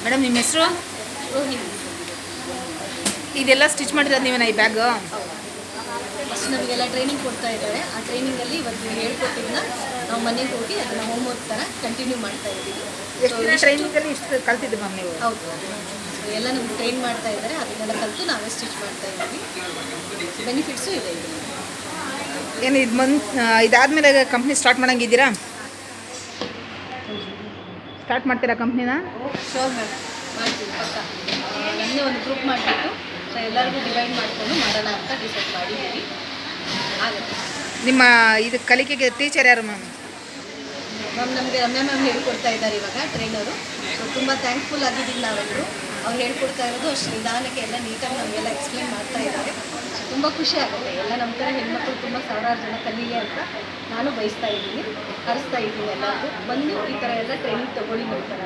Madam ನಿಮ್ಮ ಹೆಸರು? ರೋಹಿಣಿ. ಇದೆಲ್ಲ ಸ್ಟಿಚ್ ಮಾಡಿರೋದು ನೀವೇನಾ ಈ ಬ್ಯಾಗು? ಫಸ್ಟ್ ನಮಗೆಲ್ಲ ಟ್ರೈನಿಂಗ್ ಕೊಡ್ತಾ ಇದ್ದಾರೆ. ಆ ಟ್ರೈನಿಂಗಲ್ಲಿ ಇವತ್ತು ಹೇಳ್ಕೊಟ್ಟಿದ್ದನ್ನ ನಾವು ಮನೆಗೆ ಹೋಗಿ ಅದನ್ನು ಹೋಮ್ವರ್ಕ್ ಥರ ಕಂಟಿನ್ಯೂ ಮಾಡ್ತಾ ಇದ್ದೀವಿ. ಎಷ್ಟು ಟ್ರೈನಿಂಗಲ್ಲಿ ಇಷ್ಟು ಕಲ್ತಿದ್ದು ಮ್ಯಾಮ್ ನೀವು? ಹೌದು, ಸೊ ಎಲ್ಲ ನಮ್ಗೆ ಟ್ರೈನ್ ಮಾಡ್ತಾ ಇದ್ದಾರೆ. ಅದನ್ನೆಲ್ಲ ಕಲಿತು ನಾವೇ ಸ್ಟಿಚ್ ಮಾಡ್ತಾ ಇದ್ದೀವಿ. ಬೆನಿಫಿಟ್ಸು ಇದೆ ಇದು. ಏನು ಇದಾದಮೇಲೆ ಕಂಪ್ನಿ ಸ್ಟಾರ್ಟ್ ಮಾಡೋಂಗಿದ್ದೀರಾ? ಸ್ಟಾರ್ಟ್ ಮಾಡ್ತೀರಾ ಕಂಪ್ನಿನ? ಶೋರ್ ಮೇಡಮ್, ಮಾಡ್ತೀವಿ ಪಕ್ಕ. ನನ್ನೇ ಒಂದು ಗ್ರೂಪ್ ಮಾಡಿಬಿಟ್ಟು ಸೊ ಎಲ್ಲರಿಗೂ ಡಿವೈಡ್ ಮಾಡಿಕೊಂಡು ಮಾಡೋಣ ಅಂತ ಡಿಸೈಡ್ ಮಾಡಿದ್ದೀವಿ. ಆಗುತ್ತೆ. ನಿಮ್ಮ ಇದು ಕಲಿಕೆಗೆ ಟೀಚರ್ ಯಾರು ಮ್ಯಾಮ್? ಮ್ಯಾಮ್ ನಮಗೆ ರಮ್ಯಾ ಮ್ಯಾಮ್ ಹೇಳ್ಕೊಡ್ತಾ ಇದ್ದಾರೆ ಇವಾಗ ಟ್ರೈನರು. ಸೊ ತುಂಬ ಥ್ಯಾಂಕ್ಫುಲ್ ಆಗಿದ್ದೀವಿ ನಾವೆಲ್ಲರೂ. ಅವ್ರು ಹೇಳ್ಕೊಡ್ತಾ ಇರೋದು ಅಷ್ಟು ನಿಧಾನಕ್ಕೆ ಎಲ್ಲ ನೀಟಾಗಿ ನಮಗೆಲ್ಲ ಎಕ್ಸ್ಪ್ಲೇನ್ ಮಾಡ್ತಾ ಇದ್ದಾರೆ. ತುಂಬ ಖುಷಿ ಆಗುತ್ತೆ. ಎಲ್ಲ ನಮ್ಮ ಥರ ಹೆಣ್ಮಕ್ಳು ತುಂಬ ಸಾವಿರಾರು ಜನ ಕಲೀಲಿ ಅಂತ ನಾನು ಬಯಸ್ತಾ ಇದ್ದೀನಿ, ಹರಿಸ್ತಾ ಇದ್ದೀನಿ. ಎಲ್ಲರಿಗೂ ಬಂದು ಈ ಥರ ಎಲ್ಲ ಟ್ರೈನಿಂಗ್ ತೊಗೊಳ್ಳಿ ನಮ್ಮ ಥರ.